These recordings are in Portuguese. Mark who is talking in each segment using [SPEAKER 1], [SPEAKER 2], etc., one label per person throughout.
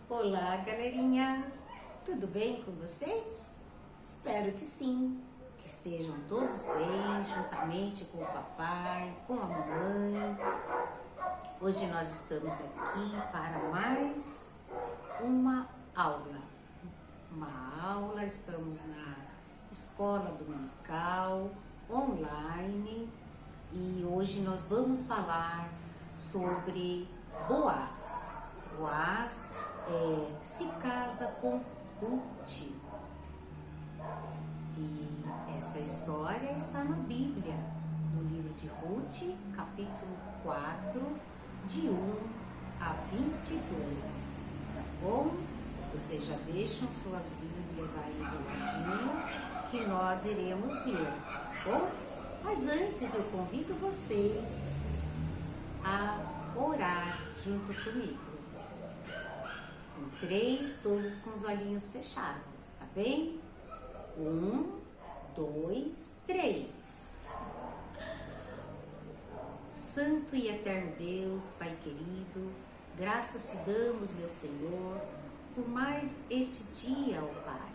[SPEAKER 1] Olá, galerinha! Tudo bem com vocês? Espero que sim, que estejam todos bem, juntamente com o papai, com a mamãe. Hoje nós estamos aqui para mais uma aula. Estamos na escola dominical, online, e hoje nós vamos falar sobre Boaz. Boaz se casa com Ruth. E essa história está na Bíblia, no livro de Ruth, capítulo 4, de 1 a 22. Tá bom? Vocês já deixam suas Bíblias aí do ladinho, que nós iremos ler, tá bom? Mas antes eu convido vocês a orar junto comigo. Em 3, todos com os olhinhos fechados, tá bem? 1, 2, 3. Santo e eterno Deus, Pai querido, graças te damos, meu Senhor, por mais este dia, ó Pai.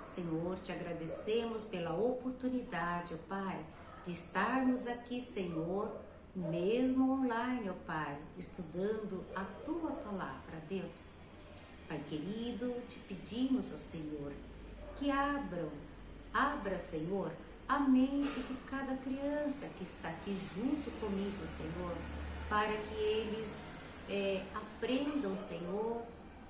[SPEAKER 1] Senhor, te agradecemos pela oportunidade, ó Pai, de estarmos aqui, Senhor, mesmo online, ó Pai, estudando a Tua Palavra, Deus. Pai querido, te pedimos, ó Senhor, que abra, Senhor, a mente de cada criança que está aqui junto comigo, Senhor, para que eles aprendam, Senhor,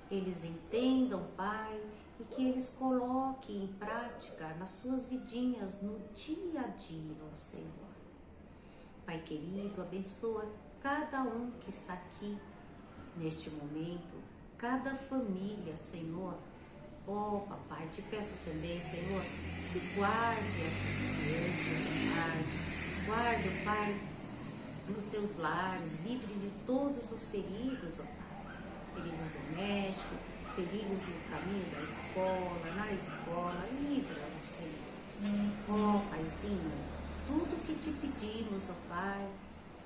[SPEAKER 1] eles entendam, Pai, e que eles coloquem em prática nas suas vidinhas, no dia a dia, ó Senhor. Pai querido, abençoa cada um que está aqui neste momento, cada família, Senhor. Oh, papai, te peço também, Senhor, que guarde essas crianças, Pai. Guarde, Pai, nos seus lares, livre de todos os perigos, ó Pai. Perigos domésticos, perigos do caminho da escola, na escola, livra-nos, Senhor. Oh, Paizinho, tudo que te pedimos, ó Pai,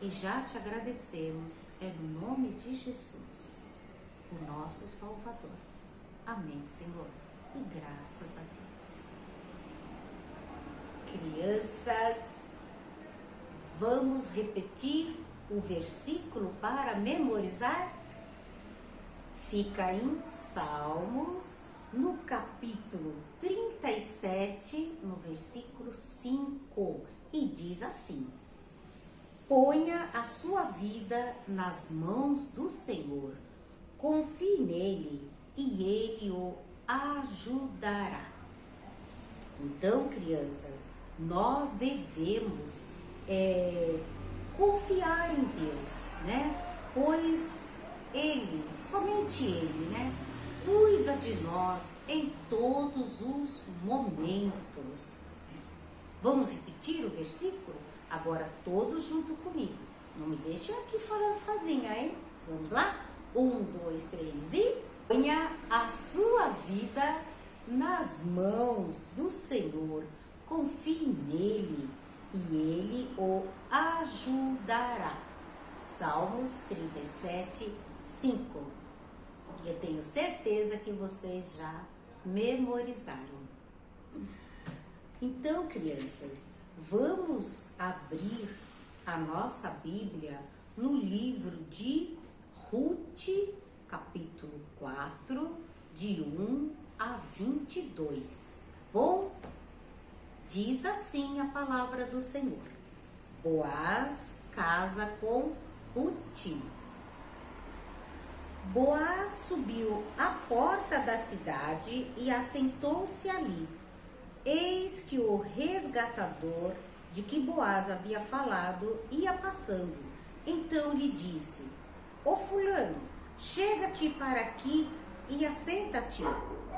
[SPEAKER 1] e já te agradecemos, é no nome de Jesus, o nosso Salvador. Amém, Senhor, e graças a Deus. Crianças, vamos repetir o versículo para memorizar? Fica em Salmos, no capítulo 37, no versículo 5, e diz assim: ponha a sua vida nas mãos do Senhor, confie nele e ele o ajudará. Então, crianças, nós devemos confiar em Deus, né? Pois Ele, somente Ele, né? Cuida de nós em todos os momentos. Vamos repetir o versículo? Agora todos junto comigo. Não me deixem aqui falando sozinha, hein? Vamos lá? 1, 2, 3 e... ponha a sua vida nas mãos do Senhor, confie nele e ele o ajudará. Salmos 37, 5. Eu tenho certeza que vocês já memorizaram. Então, crianças, vamos abrir a nossa Bíblia no livro de Ruth, capítulo 4, de 1 a 22. Bom, diz assim a palavra do Senhor: Boaz casa com Ruth. Boaz subiu à porta da cidade e assentou-se ali. Eis que o resgatador de que Boaz havia falado ia passando. Então lhe disse: Ô fulano, chega-te para aqui e assenta-te.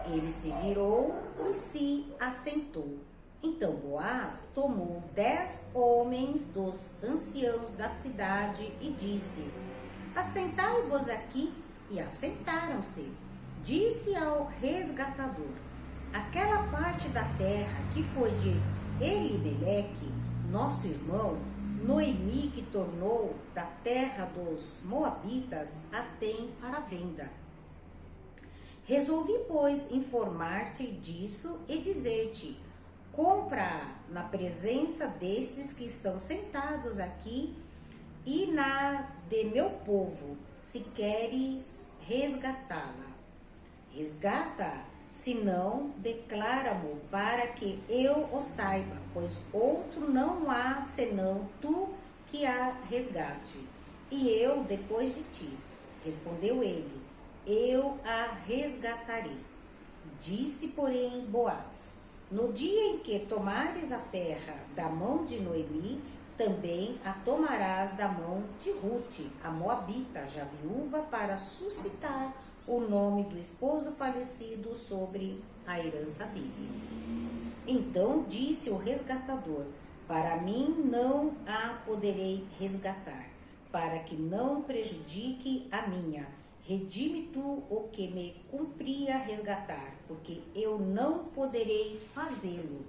[SPEAKER 1] Ele se virou e se assentou. Então Boaz tomou 10 homens dos anciãos da cidade e disse: assentai-vos aqui. E assentaram-se. Disse ao resgatador: aquela parte da terra que foi de Elimeleque, nosso irmão, Noemi, que tornou da terra dos Moabitas, a tem para venda. Resolvi, pois, informar-te disso e dizer-te: compra na presença destes que estão sentados aqui e na de meu povo, se queres resgatá-la. Resgata, se não, declara-mo, para que eu o saiba, pois outro não há senão tu que a resgate, e eu depois de ti. Respondeu ele: eu a resgatarei. Disse, porém, Boaz: no dia em que tomares a terra da mão de Noemi, também a tomarás da mão de Rute, a moabita, já viúva, para suscitar o nome do esposo falecido sobre a herança dele. Então disse o resgatador: para mim não a poderei resgatar, para que não prejudique a minha. Redime tu o que me cumpria resgatar, porque eu não poderei fazê-lo.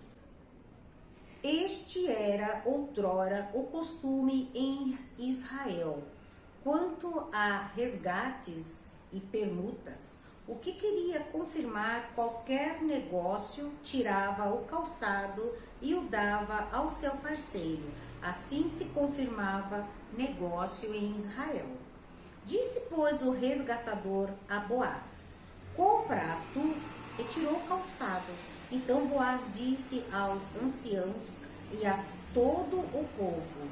[SPEAKER 1] Este era outrora o costume em Israel, quanto a resgates e permutas. O que queria confirmar qualquer negócio, tirava o calçado e o dava ao seu parceiro. Assim se confirmava negócio em Israel. Disse, pois, o resgatador a Boaz: compra tu, e tirou o calçado. Então Boaz disse aos anciãos e a todo o povo: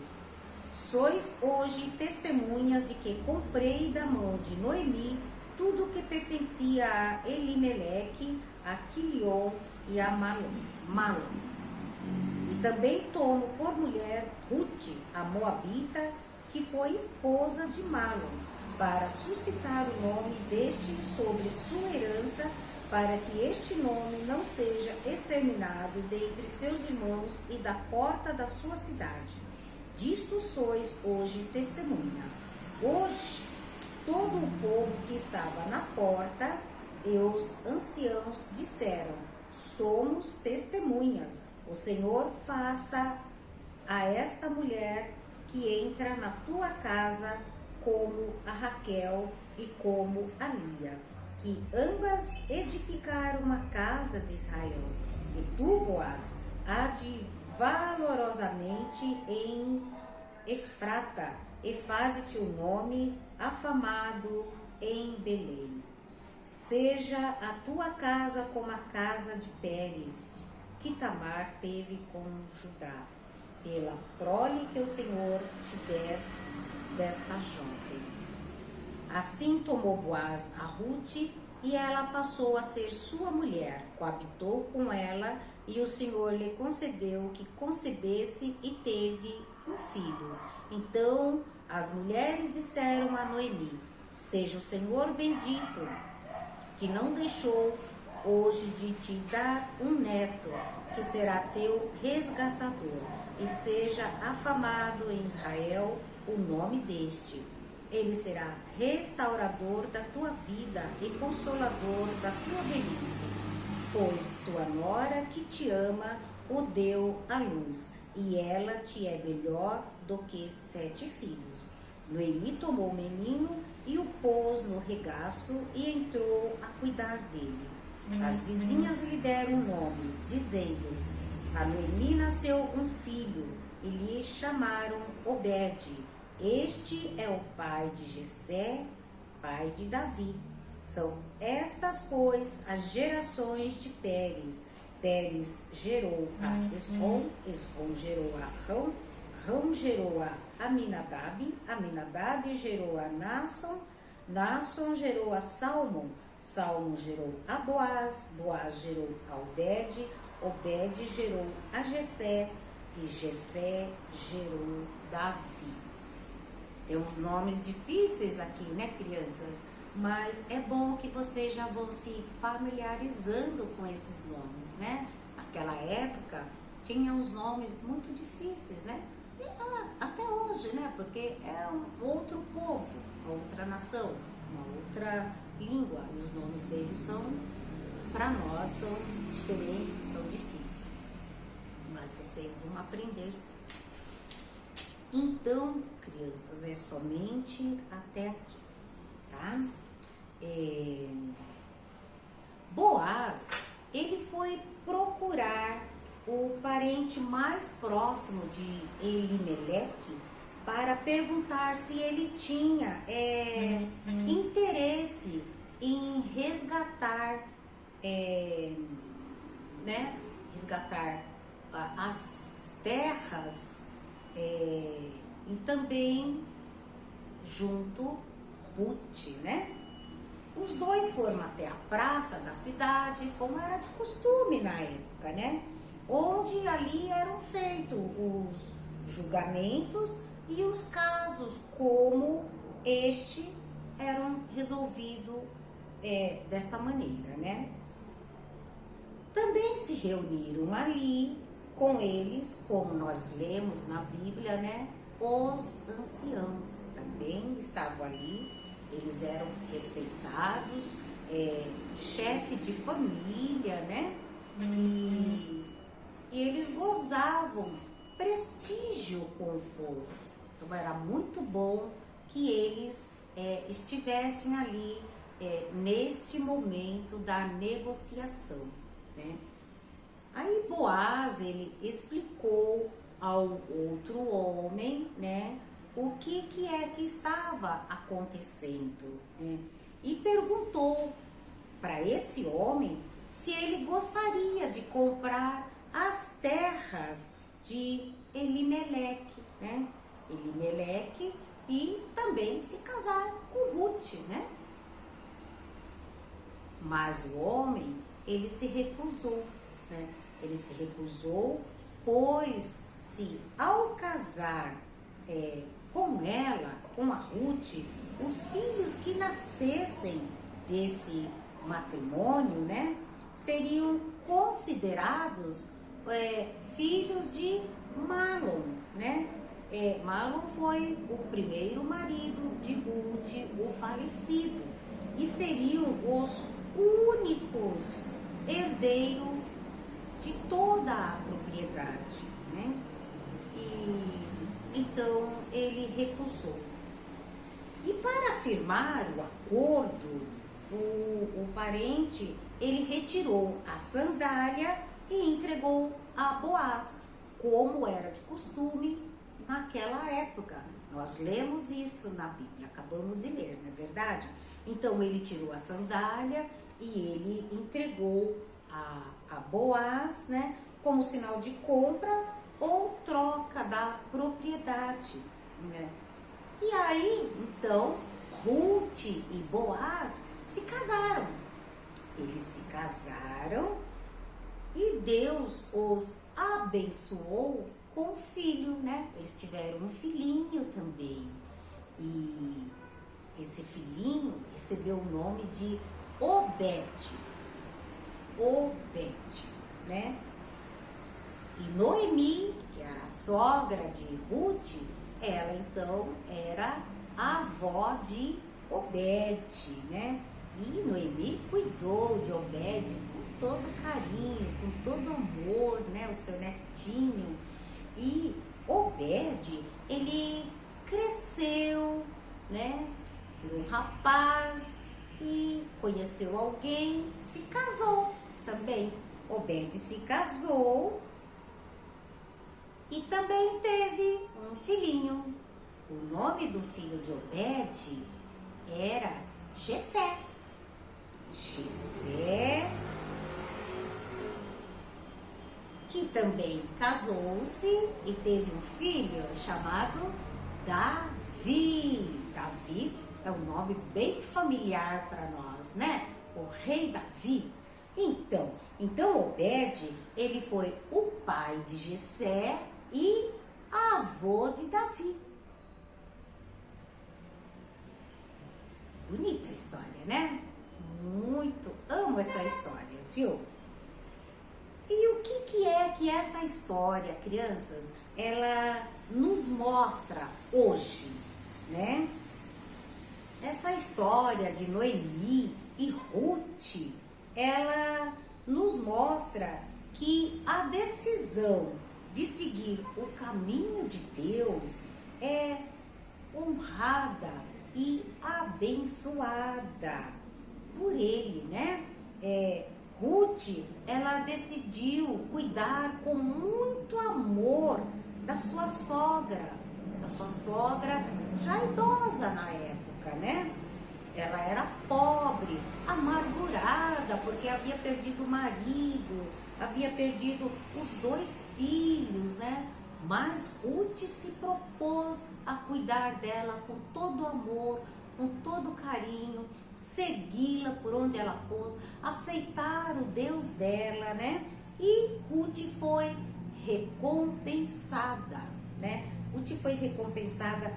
[SPEAKER 1] sois hoje testemunhas de que comprei da mão de Noemi tudo o que pertencia a Elimeleque, a Quilion e a Malom. E também tomo por mulher Rute, a moabita, que foi esposa de Malom, para suscitar o nome deste sobre sua herança, para que este nome não seja exterminado dentre seus irmãos e da porta da sua cidade. Disto sois hoje testemunha. Hoje, todo o povo que estava na porta e os anciãos disseram: somos testemunhas. O Senhor faça a esta mulher que entra na tua casa como a Raquel e como a Lia, que ambas edificaram a casa de Israel. E tu, Boaz, há de valorosamente em Efrata, e faze-te o nome afamado em Belém. Seja a tua casa como a casa de Pérez, que Tamar teve com Judá, pela prole que o Senhor te der desta jovem. Assim tomou Boaz a Rute, e ela passou a ser sua mulher, coabitou com ela, e o Senhor lhe concedeu que concebesse e teve um filho. Então as mulheres disseram a Noemi: seja o Senhor bendito, que não deixou hoje de te dar um neto, que será teu resgatador, e seja afamado em Israel o nome deste. Ele será restaurador da tua vida e consolador da tua velhice, pois tua nora que te ama o deu à luz, e ela te é melhor do que 7 filhos. Noemi tomou o menino e o pôs no regaço e entrou a cuidar dele. As vizinhas lhe deram um nome, dizendo: a Noemi nasceu um filho, e lhe chamaram Obed. Este é o pai de Jessé, pai de Davi. São estas, pois, as gerações de Pérez. Pérez gerou a Esrom, Esrom gerou a Rão, Rão gerou a Aminadab, Aminadab gerou a Naasson, Naasson gerou a Salmon, Salmon gerou a Boaz, Boaz gerou a Obed, Obed gerou a Jessé, e Jessé gerou Davi. Tem uns nomes difíceis aqui, né, crianças? Mas é bom que vocês já vão se familiarizando com esses nomes, né? Naquela época tinha uns nomes muito difíceis, né? E, até hoje, né? Porque é um outro povo, outra nação, uma outra língua. E os nomes deles são, para nós, são diferentes, são difíceis. Mas vocês vão aprender sim. Então, crianças, é somente até aqui, tá? Boaz, ele foi procurar o parente mais próximo de Elimeleque para perguntar se ele tinha interesse em resgatar, resgatar as terras e também junto Ruth, né? Os dois foram até a praça da cidade, como era de costume na época, né? Onde ali eram feitos os julgamentos e os casos como este eram resolvidos desta maneira, né? Também se reuniram ali com eles, como nós lemos na Bíblia, né? Os anciãos também estavam ali, eles eram respeitados, chefe de família, né? E eles gozavam prestígio com o povo. Então era muito bom que eles estivessem ali nesse momento da negociação, né? Aí Boaz, ele explicou ao outro homem, né, o que estava acontecendo, né? E perguntou para esse homem se ele gostaria de comprar as terras de Elimeleque, né? Elimeleque, e também se casar com Ruth, né? Mas o homem, ele se recusou, né? Ele se recusou, pois se ao casar com ela, com a Ruth, os filhos que nascessem desse matrimônio, né, seriam considerados filhos de Malom, né? Malom foi o primeiro marido de Ruth, o falecido, e seriam os únicos herdeiros de toda a propriedade, né? E então ele recusou. E para firmar o acordo, o parente, ele retirou a sandália e entregou a Boaz, como era de costume naquela época. Nós lemos isso na Bíblia, acabamos de ler, não é verdade? Então ele tirou a sandália e ele entregou a Boaz, né, como sinal de compra ou troca da propriedade, né? E aí, então, Ruth e Boaz se casaram. Eles se casaram e Deus os abençoou com um filho, né? Eles tiveram um filhinho também. E esse filhinho recebeu o nome de Obed. Obed, né? E Noemi, que era a sogra de Ruth, ela então era a avó de Obed, né? E Noemi cuidou de Obed com todo carinho, com todo amor, né? O seu netinho. E Obed, ele cresceu, né? Virou um rapaz e conheceu alguém, se casou também. Obed se casou e também teve um filhinho. O nome do filho de Obed era Jessé. Jessé, que também casou-se e teve um filho chamado Davi. Davi é um nome bem familiar para nós, né? O rei Davi. Então Obed, ele foi o pai de Jessé e avô de Davi. Bonita a história, né? Muito, amo essa história, viu? E o que é que essa história, crianças, ela nos mostra hoje, né? Essa história de Noemi e Ruth, ela nos mostra que a decisão de seguir o caminho de Deus é honrada e abençoada por Ele, né? Ruth, ela decidiu cuidar com muito amor da sua sogra já idosa na época, né? Ela era pobre, amargurada, porque havia perdido o marido, havia perdido os 2 filhos, né? Mas Ruth se propôs a cuidar dela com todo amor, com todo carinho, segui-la por onde ela fosse, aceitar o Deus dela, né? E Ruth foi recompensada, né? Ruth foi recompensada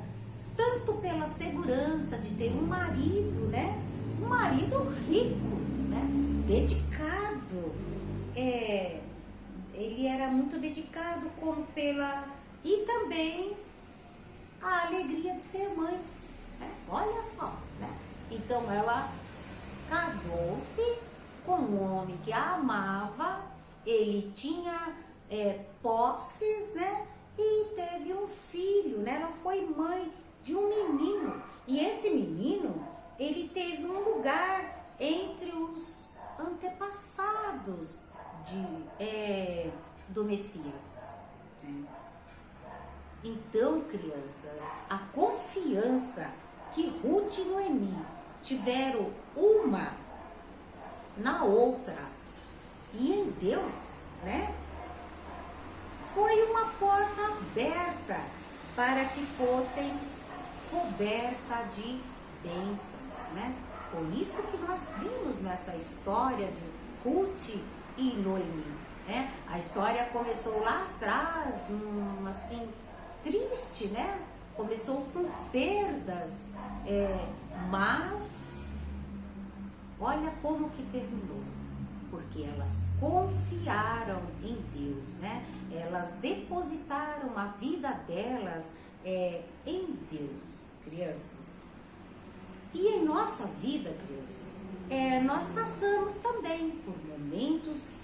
[SPEAKER 1] tanto pela segurança de ter um marido, né? Um marido rico, né? Dedicado. Ele era muito dedicado, como e também a alegria de ser mãe, né? Olha só, né? Então ela casou-se com um homem que a amava, ele tinha posses, né? E teve um filho, né? Ela foi mãe de um menino. E esse menino, ele teve um lugar entre os antepassados do Messias, né? Então, crianças, a confiança que Ruth e Noemi tiveram uma na outra e em Deus, né? Foi uma porta aberta para que fossem coberta de bênçãos, né? Foi isso que nós vimos nessa história de Ruth e Noemi, né? A história começou lá atrás, assim, triste, né? Começou com perdas, mas olha como que terminou. Porque elas confiaram em Deus, né? Elas depositaram a vida delas em Deus, crianças. E em nossa vida, crianças, nós passamos também por momentos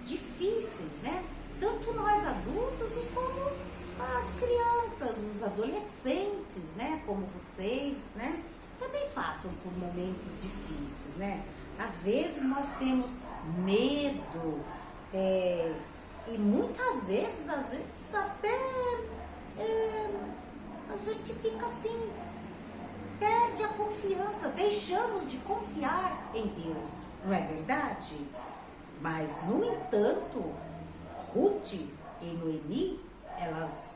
[SPEAKER 1] difíceis, né? Tanto nós adultos e como as crianças, os adolescentes, né? Como vocês, né? Também passam por momentos difíceis, né? Às vezes nós temos medo e muitas vezes, até a gente fica assim, perde a confiança, deixamos de confiar em Deus, não é verdade? Mas, no entanto, Ruth e Noemi,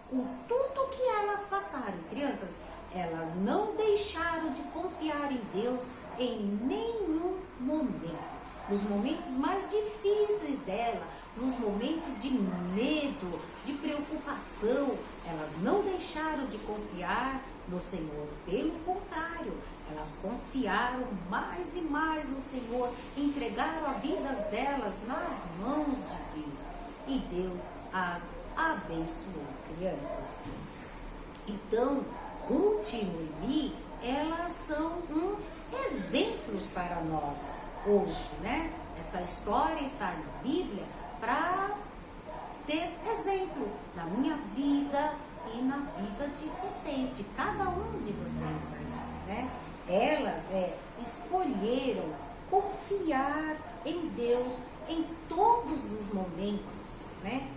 [SPEAKER 1] com tudo que elas passaram, crianças, elas não deixaram de confiar em Deus em nenhum momento. Nos momentos mais difíceis dela, nos momentos de medo, de preocupação, elas não deixaram de confiar no Senhor. Pelo contrário, elas confiaram mais e mais no Senhor, entregaram a vida delas nas mãos de Deus. E Deus as abençoou, crianças. Então, Ruth e Noemi, elas são exemplos para nós hoje, né? Essa história está na Bíblia para ser exemplo na minha vida e na vida de vocês, de cada um de vocês aí, né? Elas escolheram confiar em Deus em todos os momentos, né?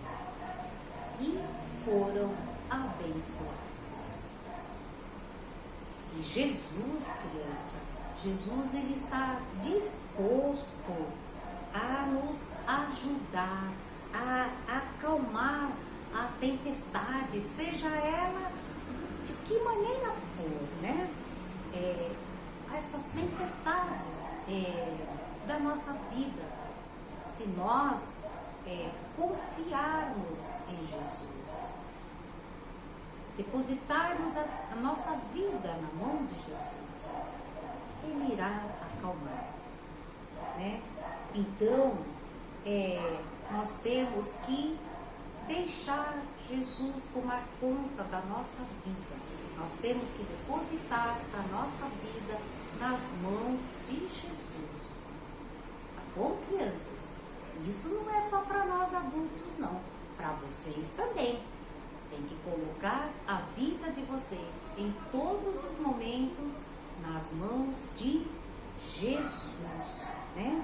[SPEAKER 1] E foram abençoadas. E Jesus, criança, Jesus, ele está disposto a nos ajudar, a acalmar a tempestade, seja ela de que maneira for, né? Essas tempestades da nossa vida, se nós confiarmos em Jesus, depositarmos a nossa vida na mão de Jesus, Ele irá acalmar, né? Então, nós temos que deixar Jesus tomar conta da nossa vida. Nós temos que depositar a nossa vida nas mãos de Jesus. Tá bom, crianças? Isso não é só para nós adultos, não. Para vocês também. Tem que colocar a vida de vocês em todos os momentos nas mãos de Jesus, né?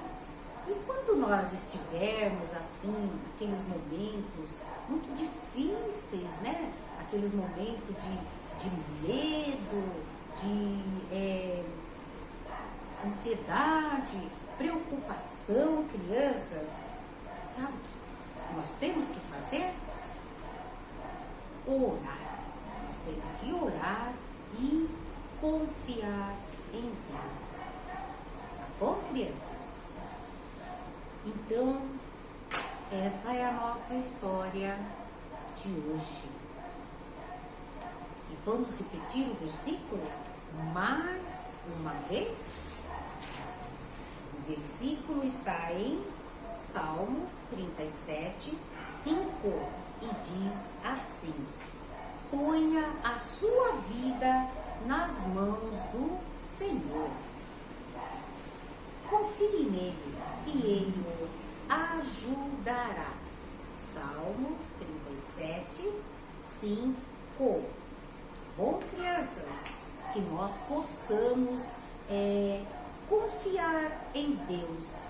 [SPEAKER 1] E quando nós estivermos assim, aqueles momentos muito difíceis, né? Aqueles momentos de medo, de ansiedade, preocupação, crianças, sabe o que nós temos que fazer? Orar. Nós temos que orar e confiar em Deus. Tá bom, crianças? Então, essa é a nossa história de hoje. E vamos repetir o versículo mais uma vez? O versículo está em Salmos 37, 5 e diz assim: ponha a sua vida nas mãos do Senhor. Confie nele e ele o ajudará. Salmos 37, 5. Bom, crianças, que nós possamos confiar em Deus,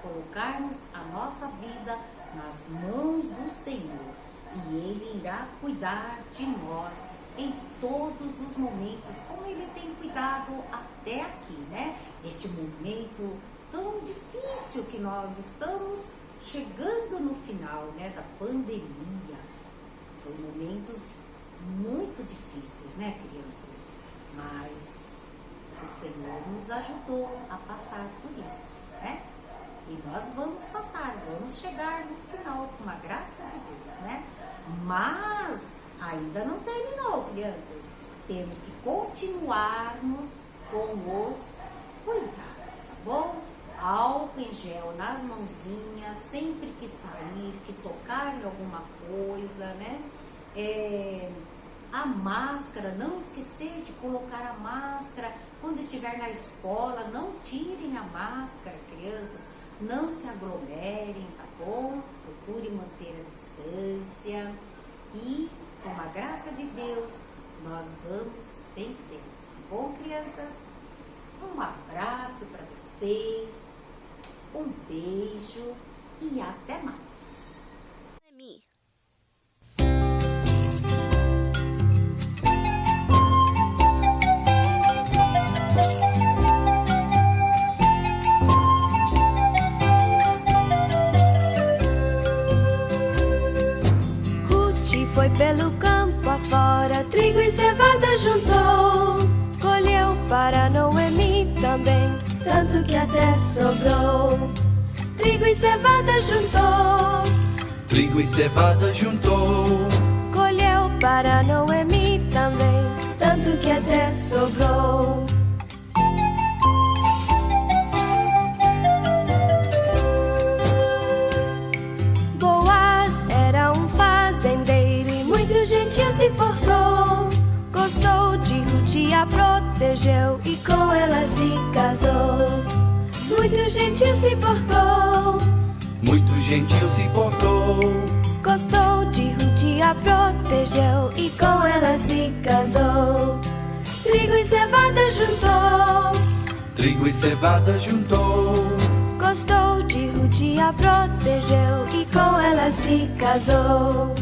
[SPEAKER 1] colocarmos a nossa vida nas mãos do Senhor e Ele irá cuidar de nós em todos os momentos, como Ele tem cuidado até aqui, né? Este momento tão difícil que nós estamos chegando no final, né, da pandemia. Foi momentos muito difíceis, né, crianças? Mas o Senhor nos ajudou a passar por isso, né? E nós vamos passar, vamos chegar no final com a graça de Deus, né? Mas ainda não terminou, crianças. Temos que continuarmos com os cuidados, tá bom? Álcool em gel nas mãozinhas, sempre que sair, que tocar em alguma coisa, né? A máscara, não esquecer de colocar a máscara quando estiver na escola, não tirem a máscara, crianças, não se aglomerem, tá bom? Procure manter a distância e, com a graça de Deus, nós vamos vencer, tá bom, crianças? Um abraço para vocês, um beijo e até mais.
[SPEAKER 2] Foi pelo campo afora, trigo e cevada juntou. Colheu para Noemi também, tanto que até sobrou. Trigo e cevada juntou.
[SPEAKER 3] Trigo e cevada juntou.
[SPEAKER 2] Colheu para Noemi também, tanto que até sobrou. Gentil se portou, gostou de Ruth, a protegeu e com ela se casou. Muito gentil se portou,
[SPEAKER 3] muito gentil se portou,
[SPEAKER 2] gostou de Ruth, a protegeu e com ela se casou. Trigo e cevada juntou,
[SPEAKER 3] trigo e cevada juntou,
[SPEAKER 2] gostou de Ruth, a protegeu e com ela se casou.